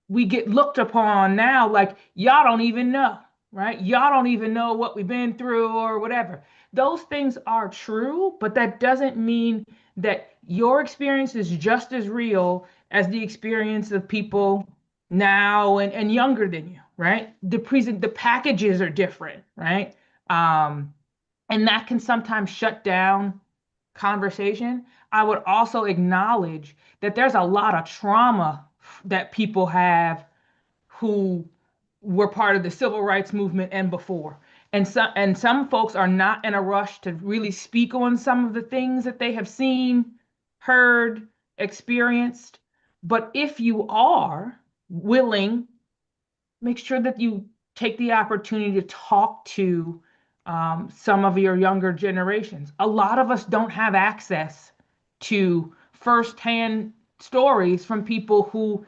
we get looked upon now like y'all don't even know, right? Y'all don't even know what we've been through or whatever. Those things are true, but that doesn't mean that your experience is just as real as the experience of people now and younger than you, right? The packages are different, right? And that can sometimes shut down conversation. I would also acknowledge that there's a lot of trauma that people have who were part of the civil rights movement and before. And some folks are not in a rush to really speak on some of the things that they have seen, heard, experienced. But if you are willing, make sure that you take the opportunity to talk to some of your younger generations. A lot of us don't have access to firsthand stories from people who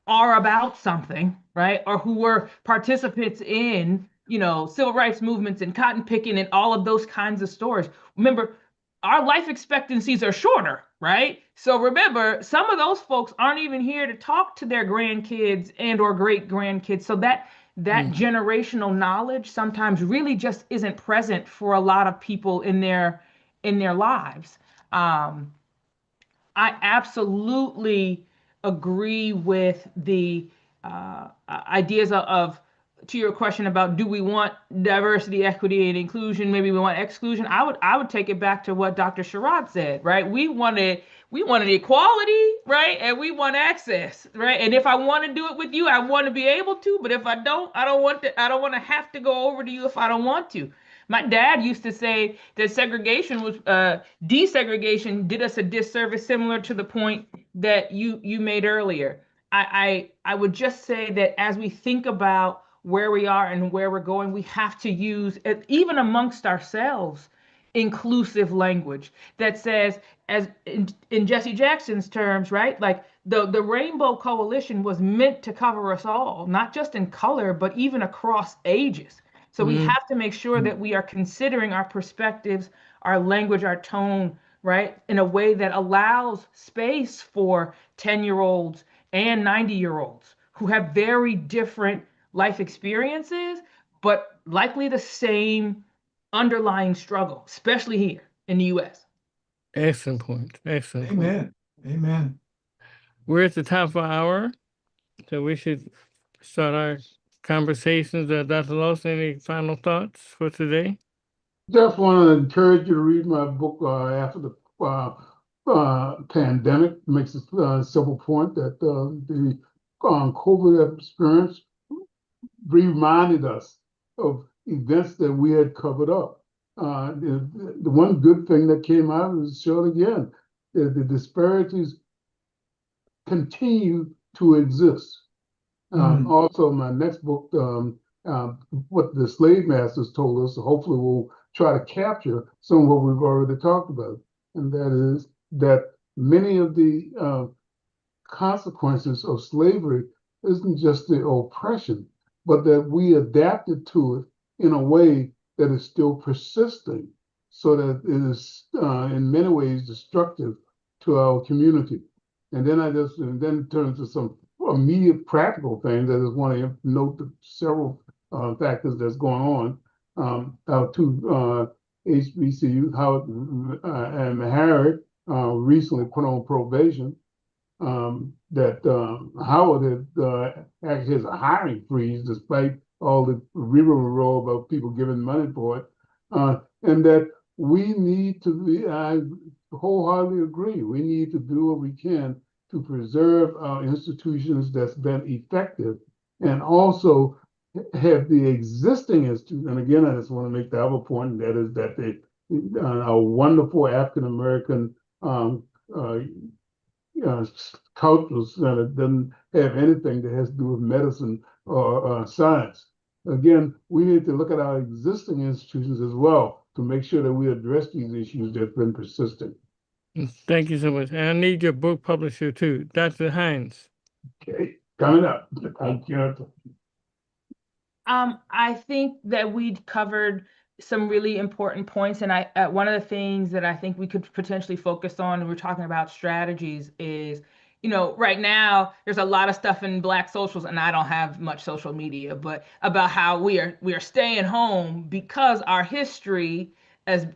are about something, right? Or who were participants in, civil rights movements and cotton picking and all of those kinds of stories. Remember, our life expectancies are shorter, right? So remember, some of those folks aren't even here to talk to their grandkids and or great grandkids. So that generational knowledge sometimes really just isn't present for a lot of people in their lives. I absolutely agree with the ideas of, to your question about do we want diversity, equity, and inclusion? Maybe we want exclusion. I would take it back to what Dr. Sherrod said, right? We wanted equality, right? And we want access, right? And if I want to do it with you, I want to be able to. But if I don't, I don't want to. I don't want to have to go over to you if I don't want to. My dad used to say that segregation was desegregation did us a disservice, similar to the point that you made earlier. I would just say that as we think about where we are and where we're going, we have to use, even amongst ourselves, inclusive language that says, as in Jesse Jackson's terms, right? Like the Rainbow Coalition was meant to cover us all, not just in color, but even across ages. So we have to make sure that we are considering our perspectives, our language, our tone, right, in a way that allows space for 10-year-olds and 90-year-olds who have very different life experiences, but likely the same underlying struggle, especially here in the US. Excellent point. Excellent point. Amen. Amen. We're at the top of our hour, so we should start our conversations. Dr. Lawson, any final thoughts for today? Just want to encourage you to read my book after the pandemic. It makes a simple point that the COVID experience reminded us of events that we had covered up. The one good thing that came out was shown again, the disparities continue to exist. Also, my next book, what the slave masters told us, hopefully will try to capture some of what we've already talked about. And that is that many of the consequences of slavery isn't just the oppression, but that we adapted to it in a way that is still persisting, so that it is in many ways destructive to our community. And then turn to some immediate practical things. I just want to note the several factors that's going on. Our two HBCU, Howard and Harry, recently put on probation. that Howard actually has a hiring freeze despite all the rigmarole about people giving money for it, and that we need to be, I wholeheartedly agree, we need to do what we can to preserve our institutions that's been effective and also have the existing institutions. And again, I just want to make the other point, and that is that a wonderful African American cultures that doesn't have anything that has to do with medicine or science. Again, we need to look at our existing institutions as well to make sure that we address these issues that have been persistent. Thank you so much. And I need your book publisher too, Dr. Hines. Okay, coming up. Thank you. I think that we covered some really important points, and one of the things that I think we could potentially focus on when we're talking about strategies is, right now there's a lot of stuff in Black socials, and I don't have much social media, but about how we are staying home because our history as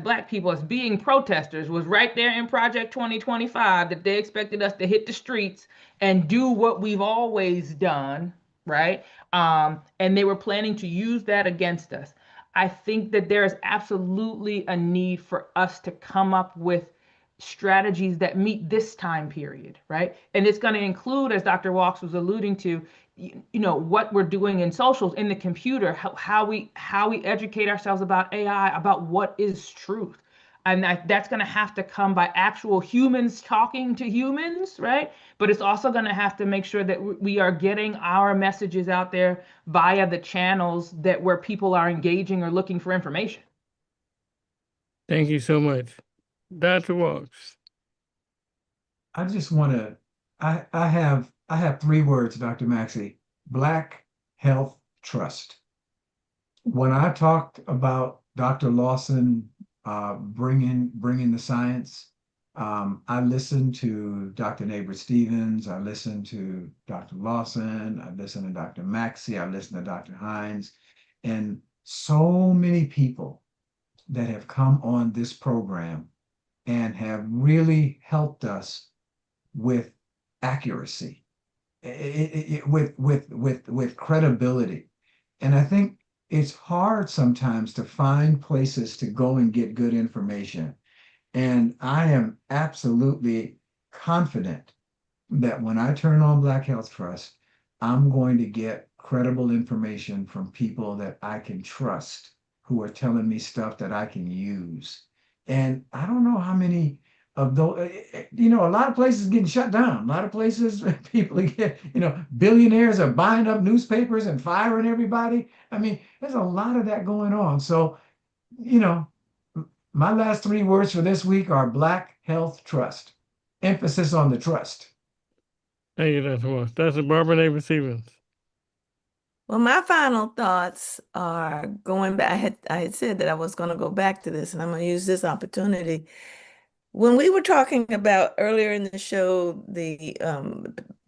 Black people, as being protesters, was right there in Project 2025, that they expected us to hit the streets and do what we've always done, right? And they were planning to use that against us. I think that there is absolutely a need for us to come up with strategies that meet this time period, right? And it's going to include, as Dr. Walks was alluding to, what we're doing in socials, in the computer, how we educate ourselves about AI, about what is truth. And that's going to have to come by actual humans talking to humans, right? But it's also going to have to make sure that we are getting our messages out there via the channels where people are engaging or looking for information. Thank you so much. Dr. Walks. I just want to, I have 3 words, Dr. Maxey: Black Health Trust. When I talked about Dr. Lawson bringing the science, I listened to Dr. Neighbor Stevens, I listened to Dr. Lawson, I listened to Dr. Maxey, I listened to Dr. Hines, and so many people that have come on this program and have really helped us with accuracy, with credibility. And I think it's hard sometimes to find places to go and get good information. And I am absolutely confident that when I turn on Black Health Trust, I'm going to get credible information from people that I can trust, who are telling me stuff that I can use. And I don't know how many of those, a lot of places getting shut down. A lot of places, people get, billionaires are buying up newspapers and firing everybody. I mean, there's a lot of that going on. So, my last 3 words for this week are Black Health Trust. Emphasis on the trust. Thank you, Dr. Walks. Dr. Barbara Neighbor Stevens. Well, my final thoughts are going back. I had said that I was going to go back to this, and I'm going to use this opportunity. When we were talking about earlier in the show,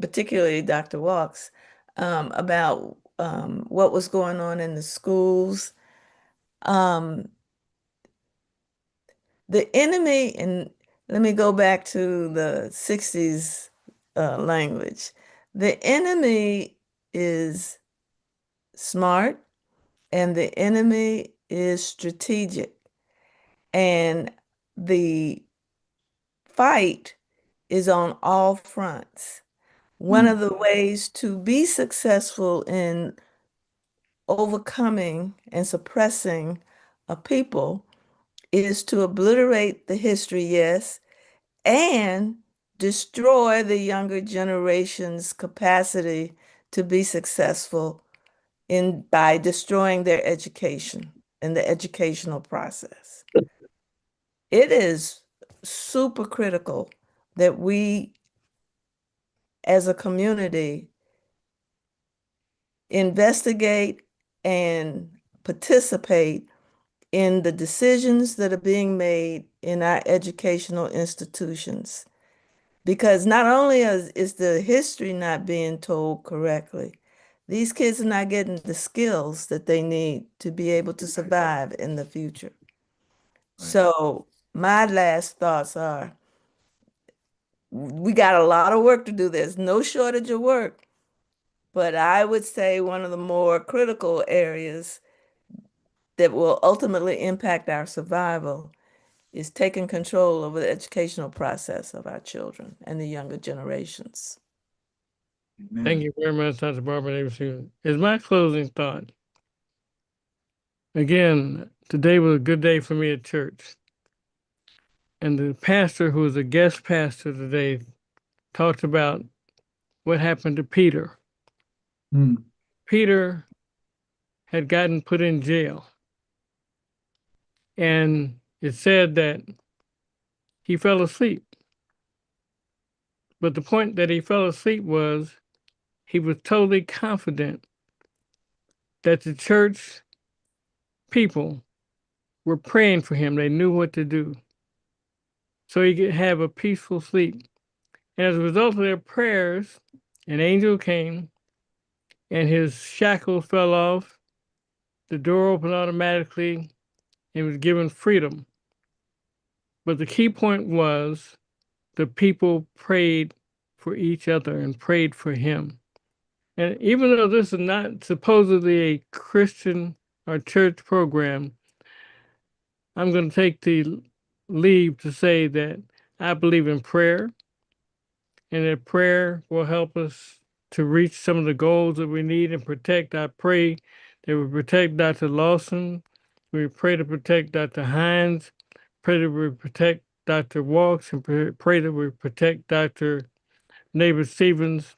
particularly Dr. Walks, about what was going on in the schools, the enemy, and let me go back to the 60s language. The enemy is smart, and the enemy is strategic. And the fight is on all fronts. One of the ways to be successful in overcoming and suppressing a people is to obliterate the history, yes, and destroy the younger generation's capacity to be successful by destroying their education and the educational process. It is super critical that we, as a community, investigate and participate in the decisions that are being made in our educational institutions. Because not only is the history not being told correctly, these kids are not getting the skills that they need to be able to survive in the future. So my last thoughts are, we got a lot of work to do. There's no shortage of work. But I would say one of the more critical areas that will ultimately impact our survival is taking control over the educational process of our children and the younger generations. Amen. Thank you very much, Dr. Barbara Davis. As my closing thought, again, today was a good day for me at church. And the pastor, who was a guest pastor today, talked about what happened to Peter. Hmm. Peter had gotten put in jail. And it said that he fell asleep. But the point that he fell asleep was he was totally confident that the church people were praying for him. They knew what to do. So he could have a peaceful sleep. And as a result of their prayers, an angel came and his shackles fell off. The door opened automatically and he was given freedom. But the key point was the people prayed for each other and prayed for him. And even though this is not supposedly a Christian or church program, I'm going to take the leave to say that I believe in prayer, and that prayer will help us to reach some of the goals that we need and protect. I pray that we protect Dr. Lawson. We pray to protect Dr. Hines. Pray that we protect Dr. Walks, and pray that we protect Dr. Neighbor Stevens,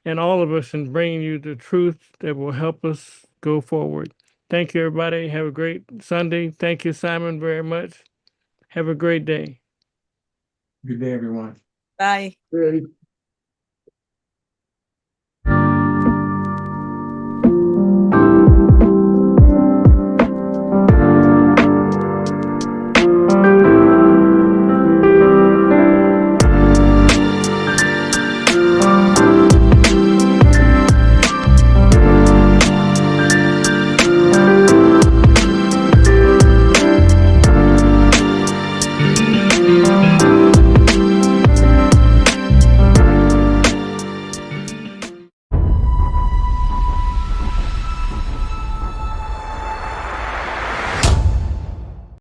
and all of us in bringing you the truth that will help us go forward. Thank you, everybody. Have a great Sunday. Thank you, Simon, very much. Have a great day. Good day, everyone. Bye. Okay.